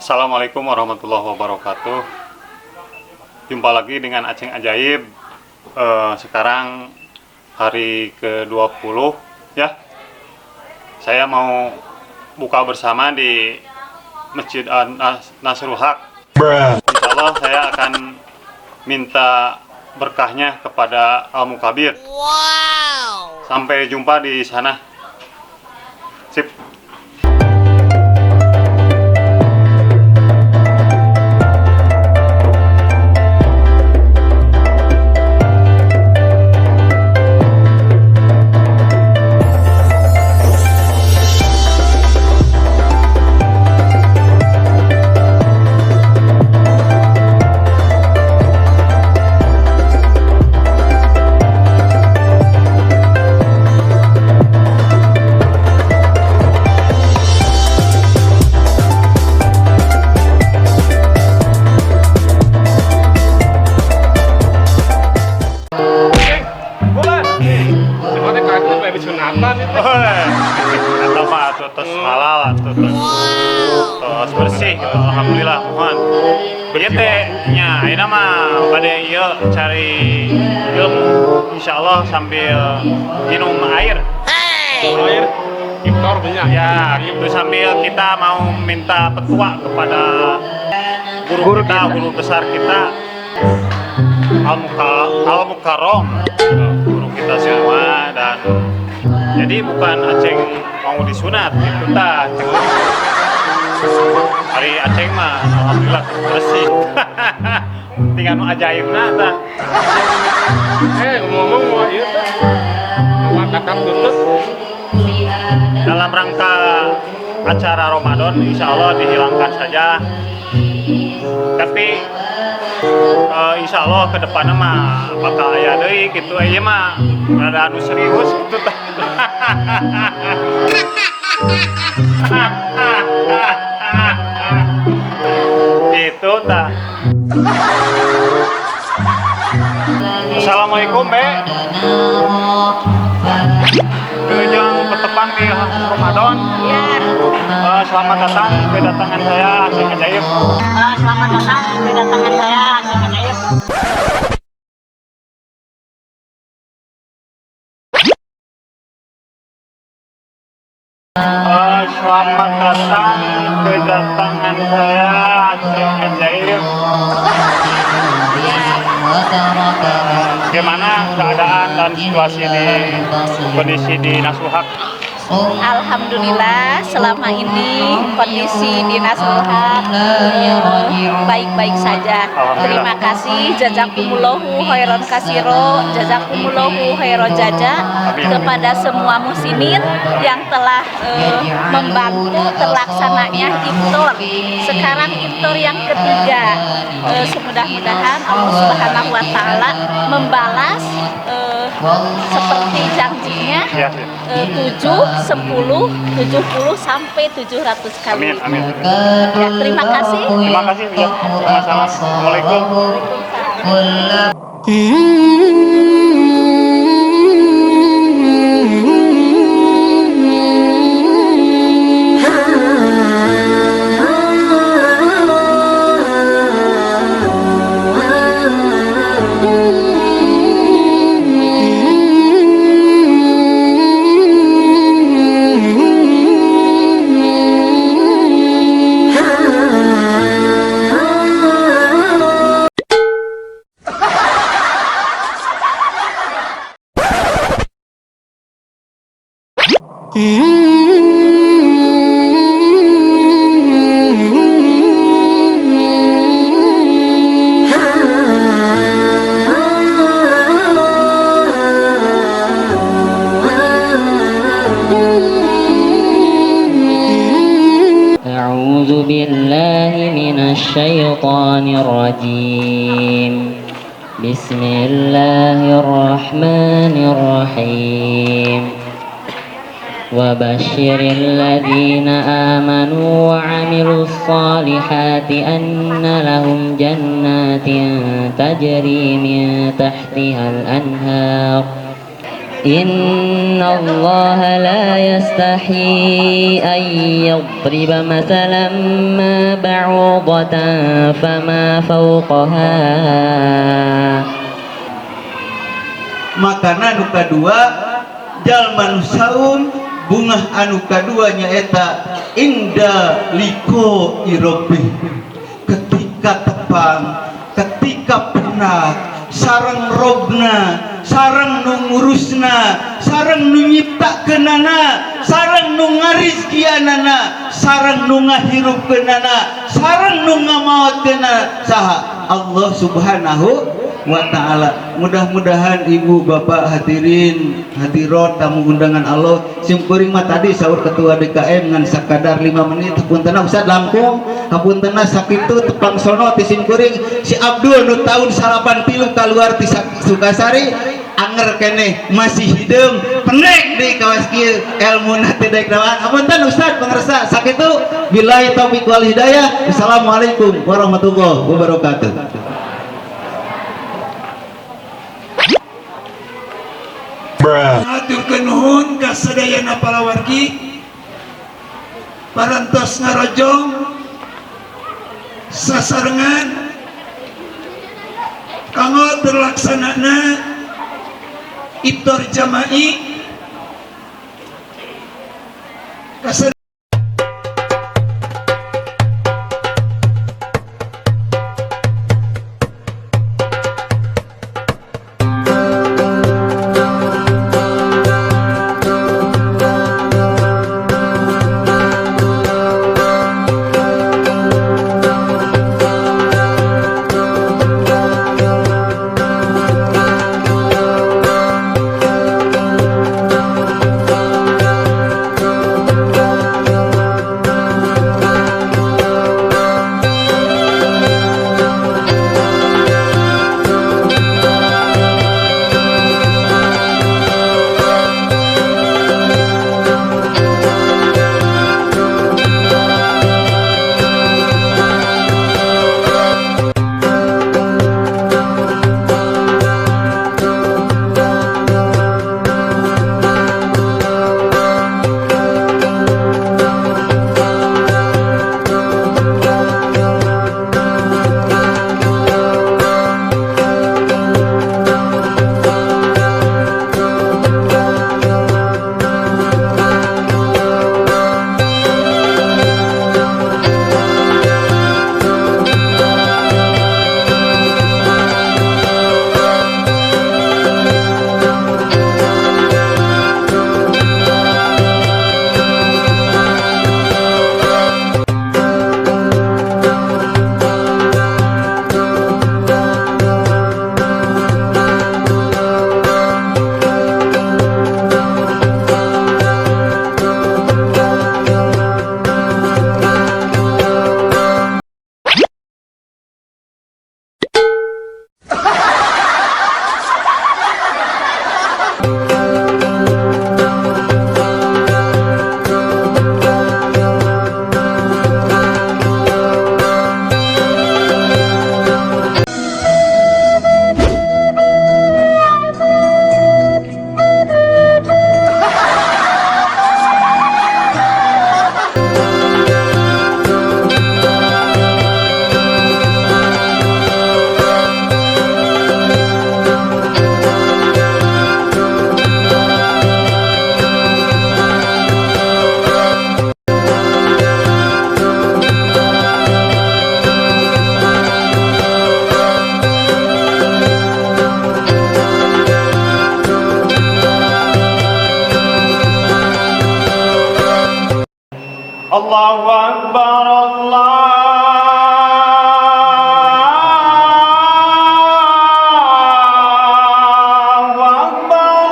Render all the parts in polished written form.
Assalamualaikum warahmatullahi wabarakatuh. Jumpa lagi dengan Aceng Ajaib. Sekarang hari ke-20 ya. Saya mau buka bersama di Masjid Nasrul Haq. Insya Allah saya akan minta berkahnya kepada Al-Mukabir. Wow. Sampai jumpa di sana. Sip. Terus halal, terus bersih, gitu. Alhamdulillah, mohon. Iya teh, nya, ini mah pada iya cari ilmu, insya Allah sambil minum air. Air, iftar banyak. Ya, itu sambil kita mau minta petua kepada guru kita, guru besar kita, Al-Mukarrom, guru kita semua. Dan jadi bukan Aceng mau disunat gitu ta. Hari Aceng mah alhamdulillah bersih. Tinggal nu ajaibna ta. Ngomong mau ieu teh. Matakan tutut. Dalam rangka acara Ramadan insya Allah dihilangkan saja. Tapi insya Allah ke depannya mah bakal aya deui kitu. Ieu mah rada anu serius kitu tah. Itu tah. Assalamualaikum Be. Kejang petepang di Ramadan. Ya. Selamat datang kedatangan saya Aceng Ajaib. Selamat datang kedatangan saya Aceng Ajaib. Selamat datang kedatangan saya Aceng Ajaib. Bagaimana keadaan dan situasi di kondisi di Nasrul Haq? Alhamdulillah selama ini kondisi di Nasrul Haq baik-baik saja. Terima kasih jazakumullahu khairan katsiro, jazakumullahu khairan jaza kepada semua muslimin yang telah membantu terlaksananya iftar. Sekarang iftar yang ketiga. Semudah-mudahan Allah Subhanahu wa taala membalas seperti janjinya 7, 10, 70 sampai 700 kali. Amin, amin. Ya, terima kasih. Terima kasih ya. Sama-sama. Assalamualaikum. أعوذ بالله من الشيطان الرجيم. بسم الله الرحمن الرحيم. وبشر الذين آمنوا وعملوا الصالحات أن لهم جنات تجري من تحتها الأنهار إن الله لا يستحي أن يضرب مثلا ما بعوضة فما فوقها. Makana anu kadua jalma nu saum bunga anu kadua nyaeta inda liko irobi, ketika tepang, ketika pernah sareng robna, sareng nu ngurusna, sareng nu nyiptakeunana, sareng nu ngarizkianana, sareng nu ngahirupkeunana, sareng nu ngamaotkeunana saha Allah Subhanahu wa ta'ala. Mudah-mudahan ibu bapak hadirin hadirat tamu undangan Allah simkuring mah tadi sahur ketua DKM ngan sakadar 5 menit hapuntenna Ustaz langkung, hapuntenna sakitu tepang sono ti simkuring si Abdul nu tahun 83 kaluar ti Sukasari anger keneh masih hideung pendek di kawas kieu elmuna teh daek dawaan. Hapunten Ustaz pangarsa sakitu billahi taufiq wal hidayah. Assalamualaikum warahmatullahi wabarakatuh. Ngaturkeun nuhun ka sadayana palawargi parantos ngarojong sasarengan kanggo terlaksanana iftar jama'i Allahu Akbar, Allahu Akbar,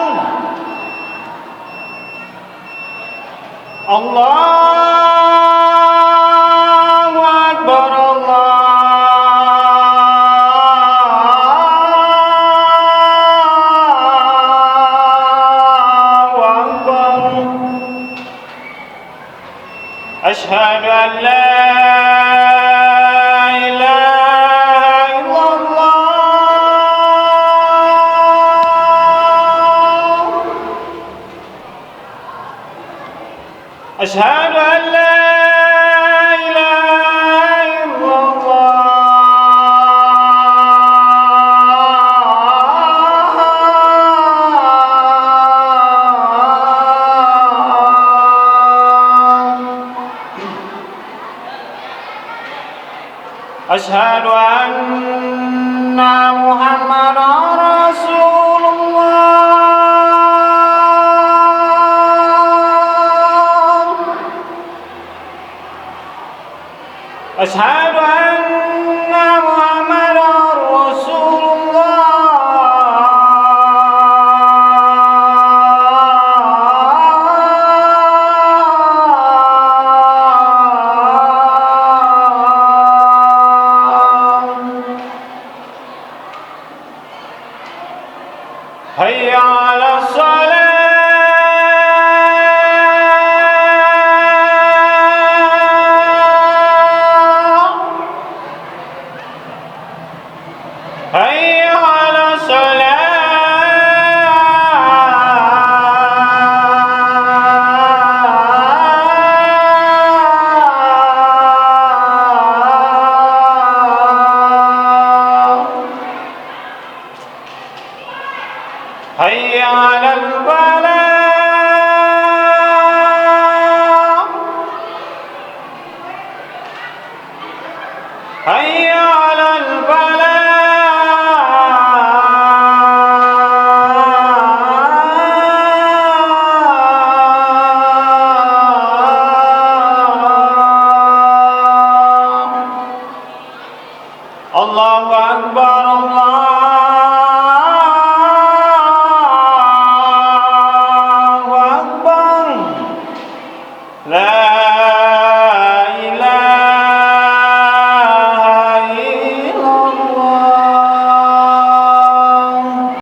Allahu Akbar, Allahu Akbar. Asyhadu an la ilaha illallah. أشهد أن لا إله إلا الله أشهد أن محمدا رسول الله أشهد أن محمدا رسول الله هيا على الصلاة هيا على الصلاة هيا على الفلاح هيا على الفلاح الله أكبر الله أكبر لا